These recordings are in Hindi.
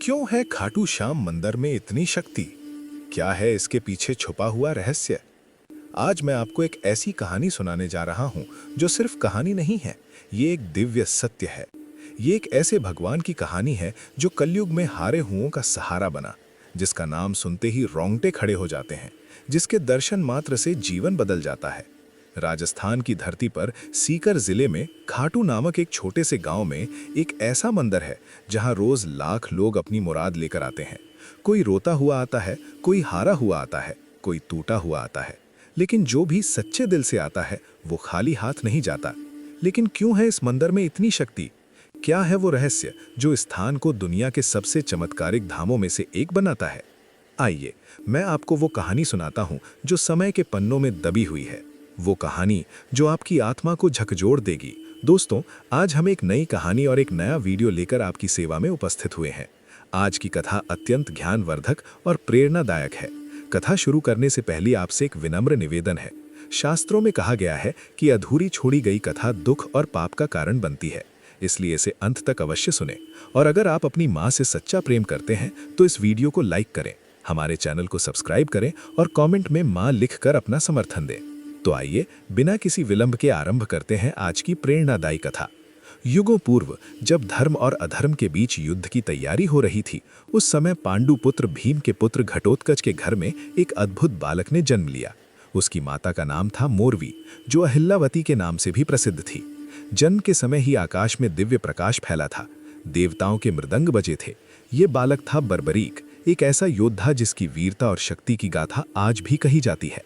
क्यों है खाटू श्याम मंदिर में इतनी शक्ति? क्या है इसके पीछे छुपा हुआ रहस्य? आज मैं आपको एक ऐसी कहानी सुनाने जा रहा हूं जो सिर्फ कहानी नहीं है, ये एक दिव्य सत्य है। ये एक ऐसे भगवान की कहानी है जो कलयुग में हारे हुओं का सहारा बना, जिसका नाम सुनते ही रोंगटे खड़े हो जाते हैं, जिसके दर्शन मात्र से जीवन बदल जाता है। राजस्थान की धरती पर सीकर जिले में खाटू नामक एक छोटे से गांव में एक ऐसा मंदिर है जहां रोज लाख लोग अपनी मुराद लेकर आते हैं। कोई रोता हुआ आता है, कोई हारा हुआ आता है, कोई टूटा हुआ आता है, लेकिन जो भी सच्चे दिल से आता है वो खाली हाथ नहीं जाता। लेकिन क्यों है इस मंदिर में इतनी शक्ति? क्या है वो रहस्य जो इस स्थान को दुनिया के सबसे चमत्कारिक धामों में से एक बनाता है? आइए, मैं आपको वो कहानी सुनाता हूँ जो समय के पन्नों में दबी हुई है, वो कहानी जो आपकी आत्मा को झकझोर देगी। दोस्तों, आज हम एक नई कहानी और एक नया वीडियो लेकर आपकी सेवा में उपस्थित हुए हैं। आज की कथा अत्यंत ज्ञानवर्धक और प्रेरणादायक है। कथा शुरू करने से पहले आपसे एक विनम्र निवेदन है। शास्त्रों में कहा गया है कि अधूरी छोड़ी गई कथा दुख और पाप का कारण बनती है, इसलिए इसे अंत तक अवश्य सुने। और अगर आप अपनी माँ से सच्चा प्रेम करते हैं तो इस वीडियो को लाइक करें, हमारे चैनल को सब्सक्राइब करें और कमेंट में माँ लिखकर अपना समर्थन दें। तो आइए, बिना किसी विलंब के आरंभ करते हैं आज की प्रेरणादायी कथा। युगों पूर्व जब धर्म और अधर्म के बीच युद्ध की तैयारी हो रही थी, उस समय पांडु पुत्र भीम के पुत्र घटोत्कच के घर में एक अद्भुत बालक ने जन्म लिया। उसकी माता का नाम था मोरवी, जो अहिल्यावती के नाम से भी प्रसिद्ध थी। जन्म के समय ही आकाश में दिव्य प्रकाश फैला था, देवताओं के मृदंग बजे थे। ये बालक था बर्बरीक, एक ऐसा योद्धा जिसकी वीरता और शक्ति की गाथा आज भी कही जाती है।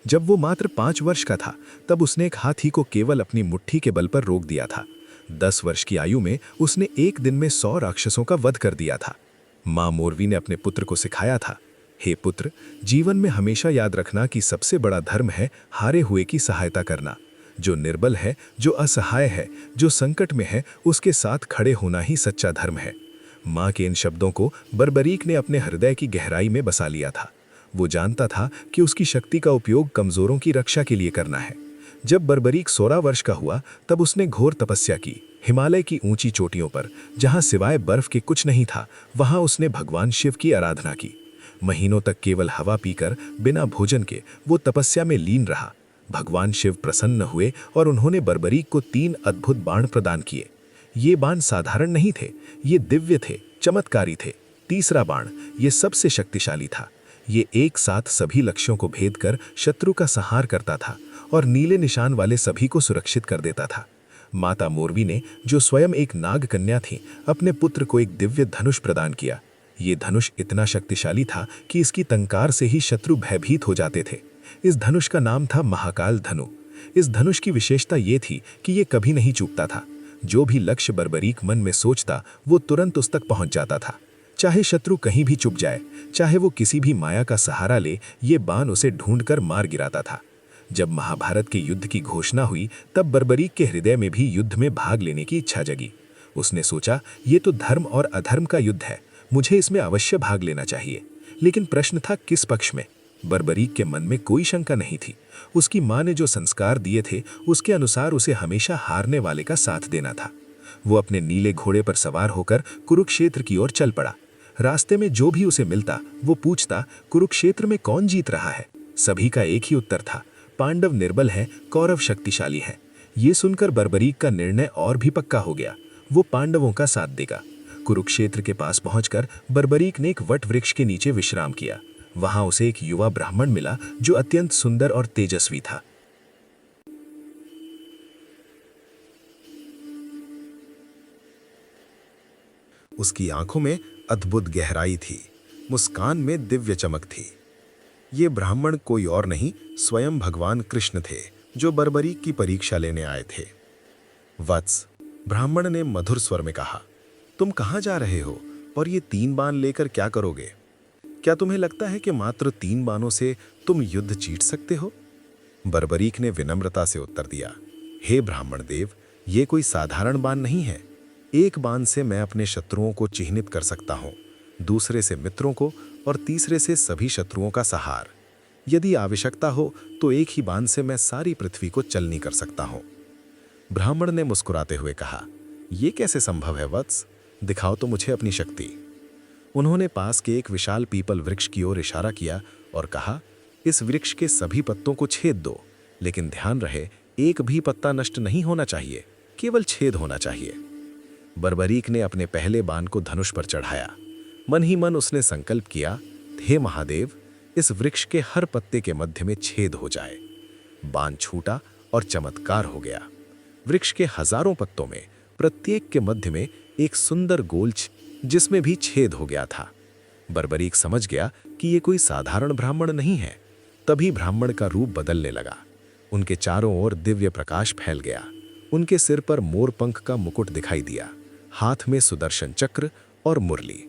जब वो मात्र 5 वर्ष का था, तब उसने एक हाथी को केवल अपनी मुट्ठी के बल पर रोक दिया था। 10 वर्ष की आयु में उसने एक दिन में 100 राक्षसों का वध कर दिया था। मां मोरवी ने अपने पुत्र को सिखाया था, हे पुत्र, जीवन में हमेशा याद रखना कि सबसे बड़ा धर्म है हारे हुए की सहायता करना। जो निर्बल है, जो असहाय है, जो संकट में है, उसके साथ खड़े होना ही सच्चा धर्म है। मां के इन शब्दों को बर्बरीक ने अपने हृदय की गहराई में बसा लिया था। वो जानता था कि उसकी शक्ति का उपयोग कमजोरों की रक्षा के लिए करना है। जब बर्बरीक 16 वर्ष का हुआ, तब उसने घोर तपस्या की। हिमालय की ऊंची चोटियों पर, जहां सिवाय बर्फ के कुछ नहीं था, वहां उसने भगवान शिव की आराधना की। महीनों तक केवल हवा पीकर, बिना भोजन के वो तपस्या में लीन रहा। भगवान शिव प्रसन्न हुए और उन्होंने बर्बरीक को 3 अद्भुत बाण प्रदान किए। ये बाण साधारण नहीं थे, ये दिव्य थे, चमत्कारी थे। तीसरा बाण, ये सबसे शक्तिशाली था। ये एक साथ सभी लक्ष्यों को भेद कर शत्रु का संहार करता था और नीले निशान वाले सभी को सुरक्षित कर देता था। माता मोरवी ने, जो स्वयं एक नाग कन्या थी, अपने पुत्र को एक दिव्य धनुष प्रदान किया। ये धनुष इतना शक्तिशाली था कि इसकी टंकार से ही शत्रु भयभीत हो जाते थे। इस धनुष का नाम था महाकाल धनु। इस धनुष की विशेषता ये थी कि ये कभी नहीं चूकता था। जो भी लक्ष्य बर्बरीक मन में सोचता, वो तुरंत उस तक पहुंच जाता था। चाहे शत्रु कहीं भी चुप जाए, चाहे वो किसी भी माया का सहारा ले, ये बाण उसे ढूंढकर मार गिराता था। जब महाभारत के युद्ध की घोषणा हुई, तब बर्बरीक के हृदय में भी युद्ध में भाग लेने की इच्छा जगी। उसने सोचा, ये तो धर्म और अधर्म का युद्ध है, मुझे इसमें अवश्य भाग लेना चाहिए। लेकिन प्रश्न था, किस पक्ष में? बर्बरीक के मन में कोई शंका नहीं थी। उसकी माँ ने जो संस्कार दिए थे, उसके अनुसार उसे हमेशा हारने वाले का साथ देना था। वो अपने नीले घोड़े पर सवार होकर कुरुक्षेत्र की ओर चल पड़ा। रास्ते में जो भी उसे मिलता, वो पूछता, कुरुक्षेत्र में कौन जीत रहा है? सभी का एक ही उत्तर था, पांडव निर्बल हैं, कौरव शक्तिशाली हैं। ये सुनकर बर्बरीक का निर्णय और भी पक्का हो गया, वो पांडवों का साथ देगा। कुरुक्षेत्र के पास पहुंचकर बर्बरीक ने एक वट वृक्ष के नीचे विश्राम किया। वहां उसे एक युवा ब्राह्मण मिला जो अत्यंत सुंदर और तेजस्वी था। उसकी आंखों में अद्भुत गहराई थी, मुस्कान में दिव्य चमक थी। ये ब्राह्मण कोई और नहीं, स्वयं भगवान कृष्ण थे, जो बर्बरीक की परीक्षा लेने आए थे। वत्स, ब्राह्मण ने मधुर स्वर में कहा, तुम कहाँ जा रहे हो और ये 3 बाण लेकर क्या करोगे? क्या तुम्हें लगता है कि मात्र 3 बाणों से तुम युद्ध जीत सकते हो? बर्बरीक ने विनम्रता से उत्तर दिया, हे ब्राह्मण देव, ये कोई साधारण बाण नहीं है। एक बाण से मैं अपने शत्रुओं को चिह्नित कर सकता हूँ, दूसरे से मित्रों को और तीसरे से सभी शत्रुओं का संहार। यदि आवश्यकता हो तो एक ही बाण से मैं सारी पृथ्वी को चलनी कर सकता हूँ। ब्राह्मण ने मुस्कुराते हुए कहा, यह कैसे संभव है वत्स? दिखाओ तो मुझे अपनी शक्ति। उन्होंने पास के एक विशाल पीपल वृक्ष की ओर इशारा किया और कहा, इस वृक्ष के सभी पत्तों को छेद दो, लेकिन ध्यान रहे एक भी पत्ता नष्ट नहीं होना चाहिए, केवल छेद होना चाहिए। बर्बरीक ने अपने पहले बाण को धनुष पर चढ़ाया। मन ही मन उसने संकल्प किया, हे महादेव, इस वृक्ष के हर पत्ते के मध्य में छेद हो जाए। बाण छूटा और चमत्कार हो गया। वृक्ष के हजारों पत्तों में प्रत्येक के मध्य में एक सुंदर गोल जिसमें भी छेद हो गया था। बर्बरीक समझ गया कि ये कोई साधारण ब्राह्मण नहीं है। तभी ब्राह्मण का रूप बदलने लगा। उनके चारों ओर दिव्य प्रकाश फैल गया। उनके सिर पर मोरपंख का मुकुट दिखाई दिया, हाथ में सुदर्शन चक्र और मुरली।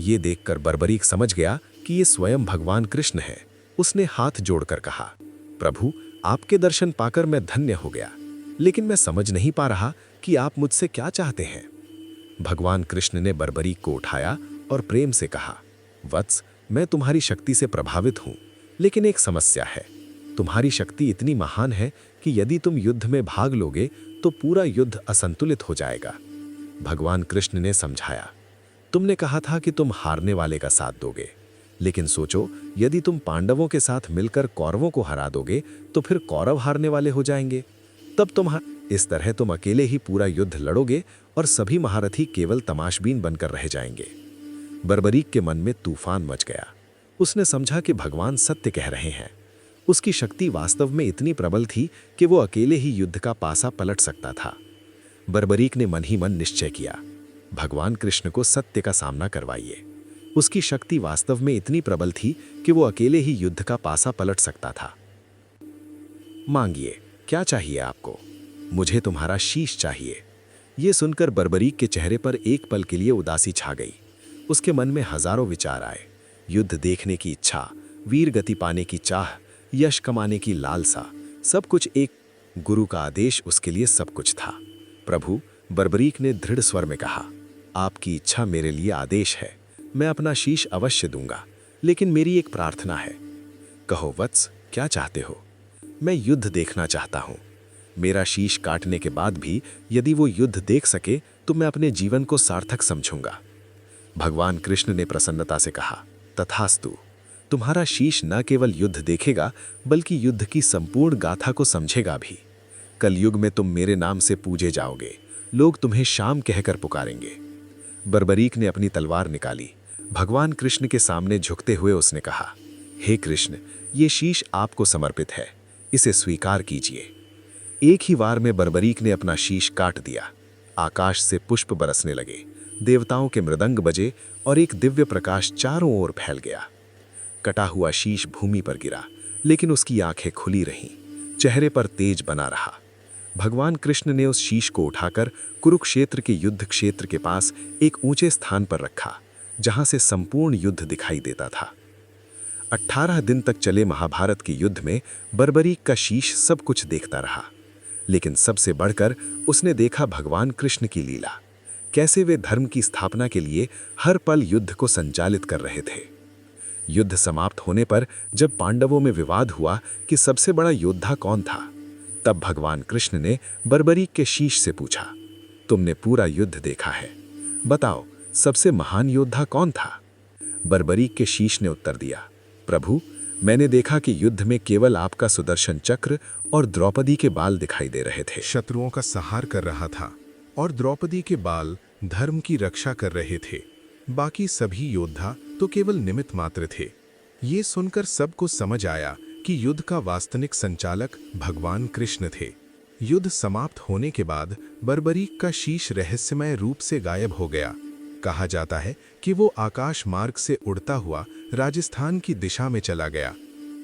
ये देखकर बर्बरीक समझ गया कि ये स्वयं भगवान कृष्ण है। उसने हाथ जोड़कर कहा, प्रभु, आपके दर्शन पाकर मैं धन्य हो गया, लेकिन मैं समझ नहीं पा रहा कि आप मुझसे क्या चाहते हैं। भगवान कृष्ण ने बर्बरीक को उठाया और प्रेम से कहा, वत्स, मैं तुम्हारी शक्ति से प्रभावित हूं, लेकिन एक समस्या है। तुम्हारी शक्ति इतनी महान है कि यदि तुम युद्ध में भाग लोगे तो पूरा युद्ध असंतुलित हो जाएगा। भगवान कृष्ण ने समझाया, तुमने कहा था कि तुम हारने वाले का साथ दोगे, लेकिन सोचो, यदि तुम पांडवों के साथ मिलकर कौरवों को हरा दोगे तो फिर कौरव हारने वाले हो जाएंगे। तब इस तरह तुम अकेले ही पूरा युद्ध लड़ोगे और सभी महारथी केवल तमाशबीन बनकर रह जाएंगे। बर्बरीक के मन में तूफान मच गया। उसने समझा कि भगवान सत्य कह रहे हैं। उसकी शक्ति वास्तव में इतनी प्रबल थी कि वो अकेले ही युद्ध का पासा पलट सकता था। बर्बरीक ने मन ही मन निश्चय किया, भगवान कृष्ण को सत्य का सामना करवाइए। उसकी शक्ति वास्तव में इतनी प्रबल थी कि वो अकेले ही युद्ध का पासा पलट सकता था। मांगिए, क्या चाहिए आपको? मुझे तुम्हारा शीश चाहिए। ये सुनकर बर्बरीक के चेहरे पर एक पल के लिए उदासी छा गई। उसके मन में हजारों विचार आए। युद्ध देखने की इच्छा, वीर गति पाने की चाह, यश कमाने की लालसा, सब कुछ एक गुरु का आदेश उसके लिए सब कुछ था। प्रभु, बर्बरीक ने दृढ़ स्वर में कहा, आपकी इच्छा मेरे लिए आदेश है। मैं अपना शीश अवश्य दूंगा, लेकिन मेरी एक प्रार्थना है। कहो वत्स, क्या चाहते हो? मैं युद्ध देखना चाहता हूं। मेरा शीश काटने के बाद भी यदि वो युद्ध देख सके तो मैं अपने जीवन को सार्थक समझूंगा। भगवान कृष्ण ने प्रसन्नता से कहा, तथास्तु। तुम्हारा शीश न केवल युद्ध देखेगा बल्कि युद्ध की संपूर्ण गाथा को समझेगा भी। कलयुग में तुम मेरे नाम से पूजे जाओगे। लोग तुम्हें शाम कहकर पुकारेंगे। बर्बरीक ने अपनी तलवार निकाली। भगवान कृष्ण के सामने झुकते हुए उसने कहा, हे कृष्ण, ये शीश आपको समर्पित है, इसे स्वीकार कीजिए। एक ही वार में बर्बरीक ने अपना शीश काट दिया। आकाश से पुष्प बरसने लगे, देवताओं के मृदंग बजे और एक दिव्य प्रकाश चारों ओर फैल गया। कटा हुआ शीश भूमि पर गिरा, लेकिन उसकी आंखें खुली रहीं, चेहरे पर तेज बना रहा। भगवान कृष्ण ने उस शीश को उठाकर कुरुक्षेत्र के युद्ध क्षेत्र के पास एक ऊंचे स्थान पर रखा, जहां से संपूर्ण युद्ध दिखाई देता था। 18 दिन तक चले महाभारत के युद्ध में बर्बरीक का शीश सब कुछ देखता रहा, लेकिन सबसे बढ़कर उसने देखा भगवान कृष्ण की लीला, कैसे वे धर्म की स्थापना के लिए हर पल युद्ध को संचालित कर रहे थे। युद्ध समाप्त होने पर जब पांडवों में विवाद हुआ कि सबसे बड़ा योद्धा कौन था, तब भगवान कृष्ण ने बर्बरीक के शीश से पूछा, तुमने पूरा युद्ध देखा है, बताओ सबसे महान योद्धा कौन था? बर्बरीक के शीश ने उत्तर दिया, प्रभु, मैंने देखा कि युद्ध में केवल आपका सुदर्शन चक्र और द्रौपदी के बाल दिखाई दे रहे थे। शत्रुओं का संहार कर रहा था और द्रौपदी के बाल धर्म की रक्षा कर रहे थे। बाकी सभी योद्धा तो केवल निमित्त मात्र थे। ये सुनकर सबको समझ आया कि युद्ध का वास्तविक संचालक भगवान कृष्ण थे। युद्ध समाप्त होने के बाद बर्बरीक का शीश रहस्यमय रूप से गायब हो गया। कहा जाता है कि वो आकाश मार्ग से उड़ता हुआ राजस्थान की दिशा में चला गया।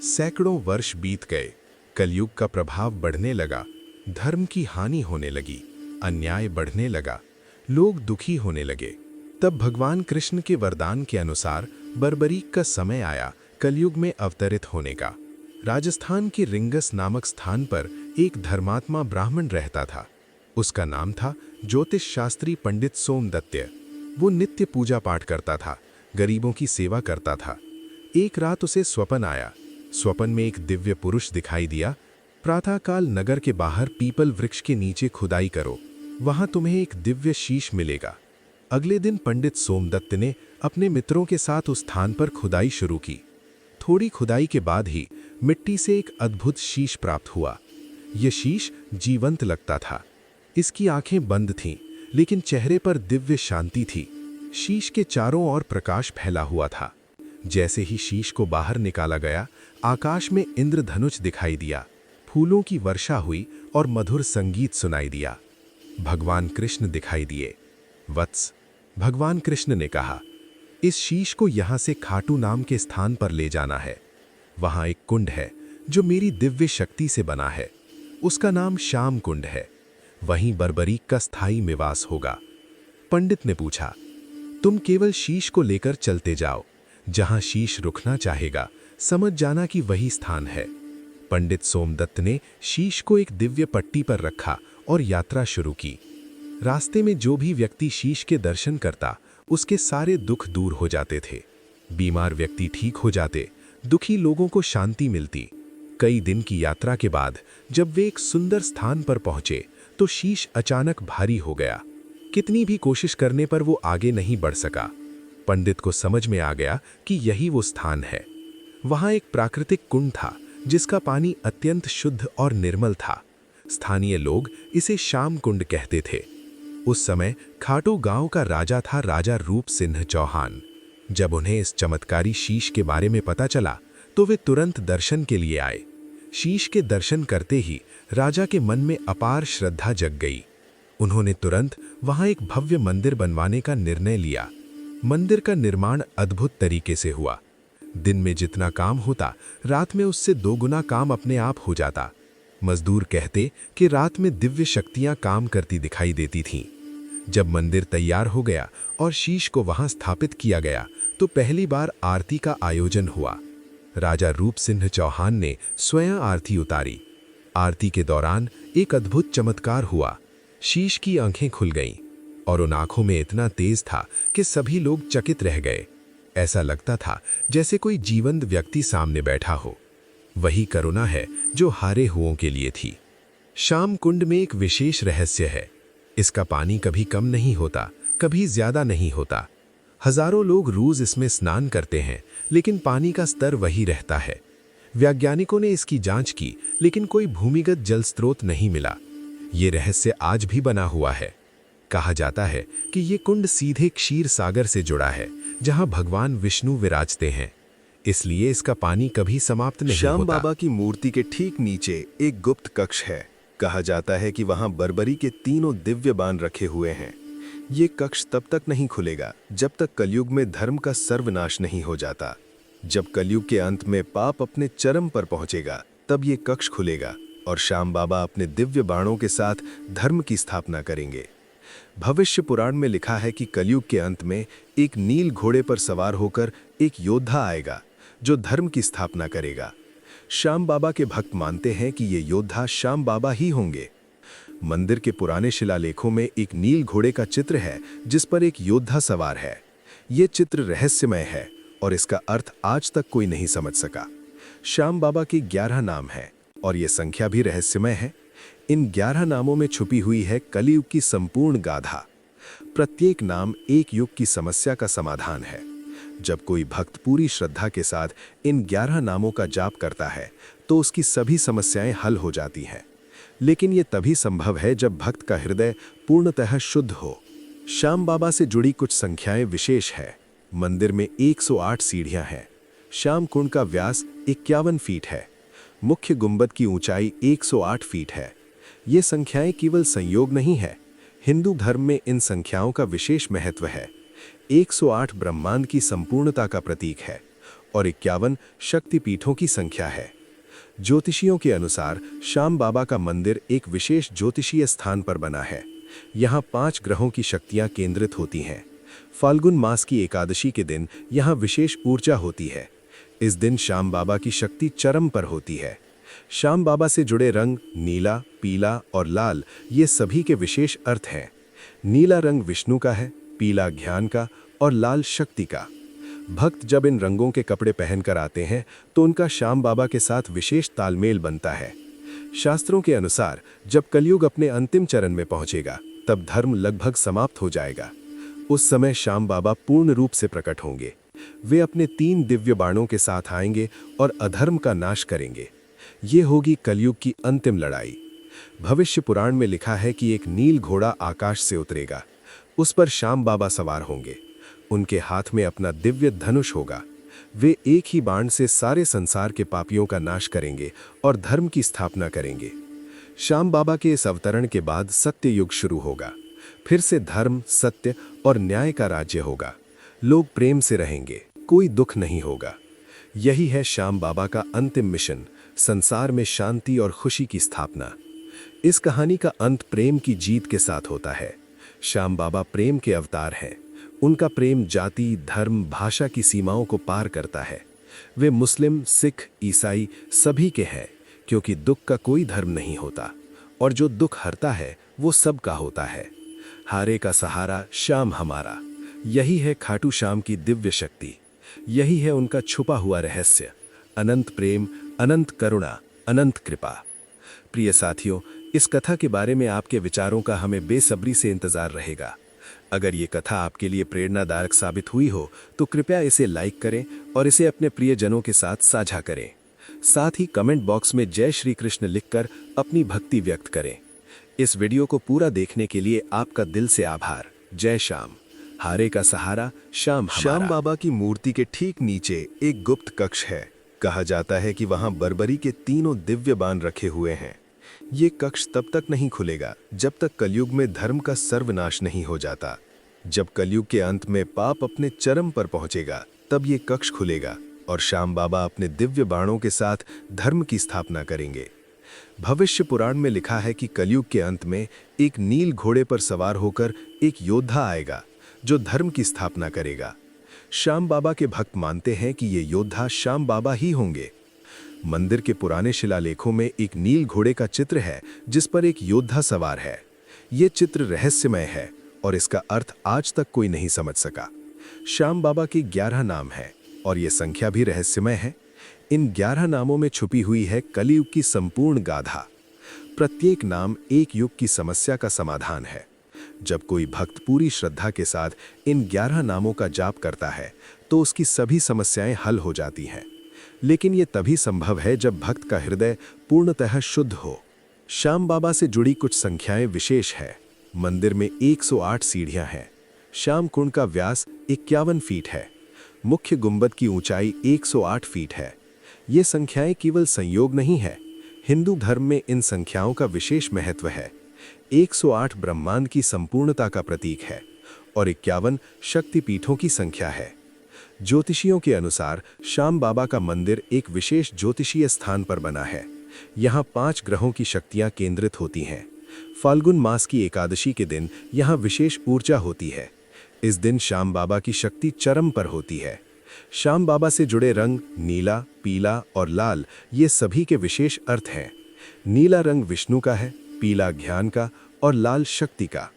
सैकड़ों वर्ष बीत गए। कलयुग का प्रभाव बढ़ने लगा, धर्म की हानि होने लगी, अन्याय बढ़ने लगा, लोग दुखी होने लगे। तब भगवान कृष्ण के वरदान के अनुसार बर्बरीक का समय आया कलयुग में अवतरित होने का। राजस्थान के रिंगस नामक स्थान पर एक धर्मात्मा ब्राह्मण रहता था। उसका नाम था ज्योतिष शास्त्री पंडित सोमदत्त। वो नित्य पूजा पाठ करता था, गरीबों की सेवा करता था। एक रात उसे स्वप्न आया। स्वप्न में एक दिव्य पुरुष दिखाई दिया। प्रातःकाल नगर के बाहर पीपल वृक्ष के नीचे खुदाई करो, वहां तुम्हें एक दिव्य शीश मिलेगा। अगले दिन पंडित सोमदत्त ने अपने मित्रों के साथ उस स्थान पर खुदाई शुरू की। थोड़ी खुदाई के बाद ही मिट्टी से एक अद्भुत शीश प्राप्त हुआ। यह शीश जीवंत लगता था। इसकी आंखें बंद थीं, लेकिन चेहरे पर दिव्य शांति थी। शीश के चारों ओर प्रकाश फैला हुआ था। जैसे ही शीश को बाहर निकाला गया, आकाश में इंद्रधनुष दिखाई दिया, फूलों की वर्षा हुई और मधुर संगीत सुनाई दिया। भगवान कृष्ण दिखाई दिए। वत्स, भगवान कृष्ण ने कहा, इस शीश को यहाँ से खाटू नाम के स्थान पर ले जाना है। वहाँ एक कुंड है जो मेरी दिव्य शक्ति से बना है। उसका नाम श्याम कुंड है। वहीं बर्बरीक का स्थायी निवास होगा। पंडित ने पूछा, तुम केवल शीश को लेकर चलते जाओ। जहाँ शीश रुकना चाहेगा, समझ जाना कि वही स्थान है। पंडित सोमदत्त ने शीश को एक दिव्य पट्टी पर रखा और यात्रा शुरू की। रास्ते में जो भी व्यक्ति शीश के दर्शन करता, उसके सारे दुख दूर हो जाते थे। बीमार व्यक्ति ठीक हो जाते, दुखी लोगों को शांति मिलती। कई दिन की यात्रा के बाद जब वे एक सुंदर स्थान पर पहुंचे, तो शीश अचानक भारी हो गया। कितनी भी कोशिश करने पर वो आगे नहीं बढ़ सका। पंडित को समझ में आ गया कि यही वो स्थान है। वहां एक प्राकृतिक कुंड था, जिसका पानी अत्यंत शुद्ध और निर्मल था। स्थानीय लोग इसे श्याम कुंड कहते थे। उस समय खाटू गांव का राजा था, राजा रूप सिंह चौहान। जब उन्हें इस चमत्कारी शीश के बारे में पता चला, तो वे तुरंत दर्शन के लिए आए। शीश के दर्शन करते ही राजा के मन में अपार श्रद्धा जग गई। उन्होंने तुरंत वहां एक भव्य मंदिर बनवाने का निर्णय लिया। मंदिर का निर्माण अद्भुत तरीके से हुआ। दिन में जितना काम होता, रात में उससे 2 गुना काम अपने आप हो जाता। मजदूर कहते कि रात में दिव्य शक्तियां काम करती दिखाई देती थीं। जब मंदिर तैयार हो गया और शीश को वहां स्थापित किया गया, तो पहली बार आरती का आयोजन हुआ। राजा रूप सिंह चौहान ने स्वयं आरती उतारी। आरती के दौरान एक अद्भुत चमत्कार हुआ। शीश की आंखें खुल गईं और उन आंखों में इतना तेज था कि सभी लोग चकित रह गए। ऐसा लगता था जैसे कोई जीवंत व्यक्ति सामने बैठा हो। वही करुणा है जो हारे हुओं के लिए थी। श्याम कुंड में एक विशेष रहस्य है। इसका पानी कभी कम नहीं होता, कभी ज्यादा नहीं होता। हजारों लोग रोज इसमें स्नान करते हैं, लेकिन पानी का स्तर वही रहता है। वैज्ञानिकों ने इसकी जांच की, लेकिन कोई भूमिगत जल स्रोत नहीं मिला। ये रहस्य आज भी बना हुआ है। कहा जाता है कि ये कुंड सीधे क्षीर सागर से जुड़ा है, जहां भगवान विष्णु विराजते हैं। इसलिए इसका पानी कभी समाप्त नहीं श्याम होता। बाबा की मूर्ति के ठीक नीचे एक गुप्त कक्ष है। कहा जाता है कि वहां बर्बरी के 3 दिव्य बाण रखे हुए हैं। ये कक्ष तब तक नहीं खुलेगा जब तक कलयुग में धर्म का सर्वनाश नहीं हो जाता। जब कलयुग के अंत में पाप अपने चरम पर पहुंचेगा, तब ये कक्ष खुलेगा और श्याम बाबा अपने दिव्य बाणों के साथ धर्म की स्थापना करेंगे। भविष्य पुराण में लिखा है कि कलयुग के अंत में एक नील घोड़े पर सवार होकर एक योद्धा आएगा जो धर्म की स्थापना करेगा। श्याम बाबा के भक्त मानते हैं कि ये योद्धा श्याम बाबा ही होंगे। मंदिर के पुराने शिलालेखों में एक नील घोड़े का चित्र है, जिस पर एक योद्धा सवार है। ये चित्र रहस्यमय है और इसका अर्थ आज तक कोई नहीं समझ सका। श्याम बाबा के 11 नाम हैं और ये संख्या भी रहस्यमय है। इन 11 नामों में छुपी हुई है कलियुग की संपूर्ण गाथा। प्रत्येक नाम एक युग की समस्या का समाधान है। जब कोई भक्त पूरी श्रद्धा के साथ इन 11 नामों का जाप करता है, तो उसकी सभी समस्याएं हल हो जाती हैं। लेकिन ये तभी संभव है जब भक्त का हृदय पूर्णतः शुद्ध हो। श्याम बाबा से जुड़ी कुछ संख्याएं विशेष है। मंदिर में 108 सीढ़ियां हैं। श्याम कुंड का व्यास 51 फीट है। मुख्य गुंबद की ऊंचाई 108 फीट है। ये संख्याएं केवल संयोग नहीं है। हिंदू धर्म में इन संख्याओं का विशेष महत्व है। 108 ब्रह्मांड की संपूर्णता का प्रतीक है और 51 शक्तिपीठों की संख्या है। ज्योतिषियों के अनुसार श्याम बाबा का मंदिर एक विशेष ज्योतिषीय स्थान पर बना है। यहाँ 5 ग्रहों की शक्तियाँ केंद्रित होती हैं। फाल्गुन मास की एकादशी के दिन यहाँ विशेष ऊर्जा होती है। इस दिन श्याम बाबा की शक्ति चरम पर होती है। श्याम बाबा से जुड़े रंग नीला, पीला और लाल, ये सभी के विशेष अर्थ हैं। नीला रंग विष्णु का है, पीला ज्ञान का और लाल शक्ति का। भक्त जब इन रंगों के कपड़े पहनकर आते हैं, तो उनका श्याम बाबा के साथ विशेष तालमेल बनता है। शास्त्रों के अनुसार जब कलयुग अपने अंतिम चरण में पहुंचेगा, तब धर्म लगभग समाप्त हो जाएगा। उस समय श्याम बाबा पूर्ण रूप से प्रकट होंगे। वे अपने 3 दिव्य बाणों के साथ आएंगे और अधर्म का नाश करेंगे। ये होगी कलयुग की अंतिम लड़ाई। भविष्य पुराण में लिखा है कि एक नील घोड़ा आकाश से उतरेगा। उस पर श्याम बाबा सवार होंगे। उनके हाथ में अपना दिव्य धनुष होगा। वे एक ही बाण से सारे संसार के पापियों का नाश करेंगे और धर्म की स्थापना करेंगे। श्याम बाबा के इस अवतरण के बाद सत्य युग शुरू होगा। फिर से धर्म, सत्य और न्याय का राज्य होगा। लोग प्रेम से रहेंगे, कोई दुख नहीं होगा। यही है श्याम बाबा का अंतिम मिशन, संसार में शांति और खुशी की स्थापना। इस कहानी का अंत प्रेम की जीत के साथ होता है। श्याम बाबा प्रेम के अवतार हैं। उनका प्रेम जाति, धर्म, भाषा की सीमाओं को पार करता है। वे मुस्लिम, सिख, ईसाई सभी के हैं, क्योंकि दुख का कोई धर्म नहीं होता और जो दुख हरता है वो सबका होता है। हारे का सहारा श्याम हमारा। यही है खाटू श्याम की दिव्य शक्ति। यही है उनका छुपा हुआ रहस्य, अनंत प्रेम, अनंत करुणा, अनंत कृपा। प्रिय साथियों, इस कथा के बारे में आपके विचारों का हमें बेसब्री से इंतजार रहेगा। अगर ये कथा आपके लिए प्रेरणादायक साबित हुई हो तो कृपया इसे लाइक करें और इसे अपने प्रियजनों के साथ साझा करें। साथ ही कमेंट बॉक्स में जय श्री कृष्ण लिखकर अपनी भक्ति व्यक्त करें। इस वीडियो को पूरा देखने के लिए आपका दिल से आभार। जय श्याम। हारे का सहारा श्याम हमारा। श्याम बाबा की मूर्ति के ठीक नीचे एक गुप्त कक्ष है। कहा जाता है कि वहां बर्बरी के 3 दिव्य बाण रखे हुए हैं। ये कक्ष तब तक नहीं खुलेगा जब तक कलयुग में धर्म का सर्वनाश नहीं हो जाता। जब कलयुग के अंत में पाप अपने चरम पर पहुंचेगा, तब ये कक्ष खुलेगा और श्याम बाबा अपने दिव्य बाणों के साथ धर्म की स्थापना करेंगे। भविष्य पुराण में लिखा है कि कलयुग के अंत में एक नील घोड़े पर सवार होकर एक योद्धा आएगा जो धर्म की स्थापना करेगा। श्याम बाबा के भक्त मानते हैं कि ये योद्धा श्याम बाबा ही होंगे। मंदिर के पुराने शिलालेखों में एक नील घोड़े का चित्र है जिस पर एक योद्धा सवार है। ये चित्र रहस्यमय है और इसका अर्थ आज तक कोई नहीं समझ सका। श्याम बाबा के 11 नाम हैं और ये संख्या भी रहस्यमय है। इन 11 नामों में छुपी हुई है कलियुग की संपूर्ण गाथा। प्रत्येक नाम एक युग की समस्या का समाधान है। जब कोई भक्त पूरी श्रद्धा के साथ इन 11 नामों का जाप करता है तो उसकी सभी समस्याएं हल हो जाती हैं। लेकिन ये तभी संभव है जब भक्त का हृदय पूर्णतः शुद्ध हो। श्याम बाबा से जुड़ी कुछ संख्याएं विशेष है। मंदिर में 108 सीढ़ियां हैं। श्याम कुंड का व्यास 51 फीट है। मुख्य गुंबद की ऊंचाई 108 फीट है। ये संख्याएं केवल संयोग नहीं है। हिंदू धर्म में इन संख्याओं का विशेष महत्व है। 108 ब्रह्मांड की संपूर्णता का प्रतीक है और 51 शक्तिपीठों की संख्या है। ज्योतिषियों के अनुसार श्याम बाबा का मंदिर एक विशेष ज्योतिषीय स्थान पर बना है। यहाँ 5 ग्रहों की शक्तियाँ केंद्रित होती हैं। फाल्गुन मास की एकादशी के दिन यहाँ विशेष ऊर्जा होती है। इस दिन श्याम बाबा की शक्ति चरम पर होती है। श्याम बाबा से जुड़े रंग नीला, पीला और लाल ये सभी के विशेष अर्थ हैं। नीला रंग विष्णु का है, पीला ज्ञान का और लाल शक्ति का।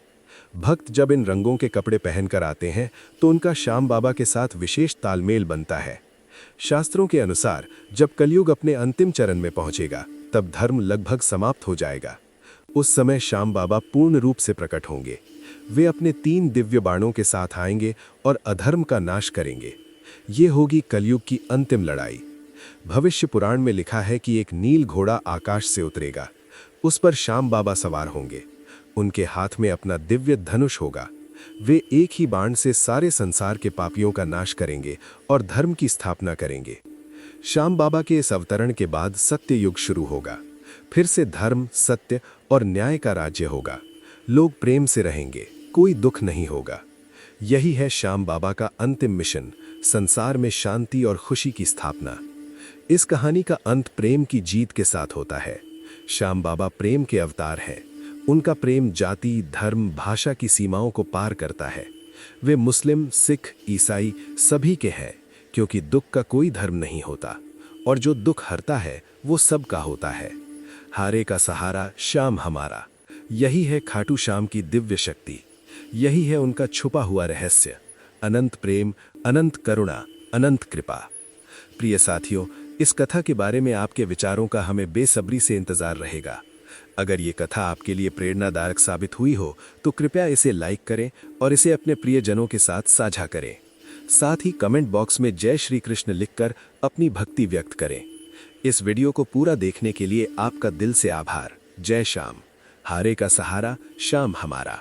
भक्त जब इन रंगों के कपड़े पहनकर आते हैं तो उनका श्याम बाबा के साथ विशेष तालमेल बनता है। शास्त्रों के अनुसार जब कलयुग अपने अंतिम चरण में पहुंचेगा तब धर्म लगभग समाप्त हो जाएगा। उस समय श्याम बाबा पूर्ण रूप से प्रकट होंगे। वे अपने 3 दिव्य बाणों के साथ आएंगे और अधर्म का नाश करेंगे। ये होगी कलयुग की अंतिम लड़ाई। भविष्य पुराण में लिखा है कि एक नील घोड़ा आकाश से उतरेगा। उस पर श्याम बाबा सवार होंगे। उनके हाथ में अपना दिव्य धनुष होगा। वे एक ही बाण से सारे संसार के पापियों का नाश करेंगे और धर्म की स्थापना करेंगे। श्याम बाबा के इस अवतरण के बाद सत्य युग शुरू होगा। फिर से धर्म, सत्य और न्याय का राज्य होगा। लोग प्रेम से रहेंगे, कोई दुख नहीं होगा। यही है श्याम बाबा का अंतिम मिशन, संसार में शांति और खुशी की स्थापना। इस कहानी का अंत प्रेम की जीत के साथ होता है। श्याम बाबा प्रेम के अवतार हैं। उनका प्रेम जाति, धर्म, भाषा की सीमाओं को पार करता है। वे मुस्लिम, सिख, ईसाई सभी के हैं, क्योंकि दुख का कोई धर्म नहीं होता और जो दुख हरता है वो सबका होता है। हारे का सहारा श्याम हमारा। यही है खाटू श्याम की दिव्य शक्ति। यही है उनका छुपा हुआ रहस्य, अनंत प्रेम, अनंत करुणा, अनंत कृपा। प्रिय साथियों, इस कथा के बारे में आपके विचारों का हमें बेसब्री से इंतजार रहेगा। अगर ये कथा आपके लिए प्रेरणादायक साबित हुई हो तो कृपया इसे लाइक करें और इसे अपने प्रियजनों के साथ साझा करें। साथ ही कमेंट बॉक्स में जय श्री कृष्ण लिखकर अपनी भक्ति व्यक्त करें। इस वीडियो को पूरा देखने के लिए आपका दिल से आभार। जय श्याम। हारे का सहारा, श्याम हमारा।